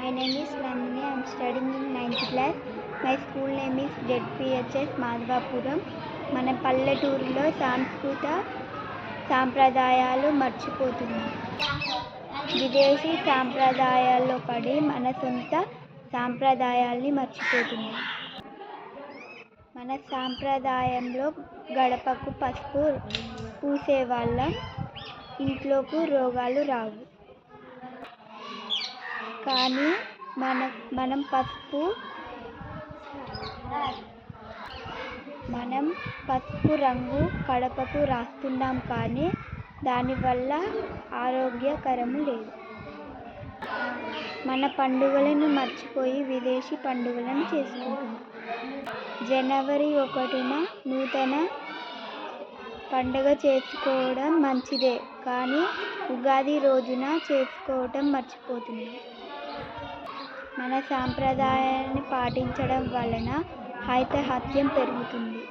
My name is Nandini. I am studying in 9th class. My school name is ZPHS Madhavapuram. మన పల్లెటూరులో సాంప్రదాయాలు మర్చిపోతున్నాం. విదేశీ సాంప్రదాయాల్లో పడి మన సొంత సాంప్రదాయాల్ని మర్చిపోతున్నాం. మన సాంప్రదాయంలో గడపకు పసుపు పూసేవాళ్ళం, ఇంట్లోకి రోగాలు రావు. కానీ మనం పసుపు రంగు గడపకు రాస్తున్నాం, కానీ దానివల్ల ఆరోగ్యకరము లేదు. మన పండుగలను మర్చిపోయి విదేశీ పండుగలను చేసుకుంటున్నాం. జనవరి 1న నూతన పండుగ చేసుకోవడం మంచిదే, కానీ ఉగాది రోజున చేసుకోవటం మర్చిపోతున్నాం. మన సాంప్రదాయాన్ని పాటించడం వలన హైతహత్యం పెరుగుతుంది.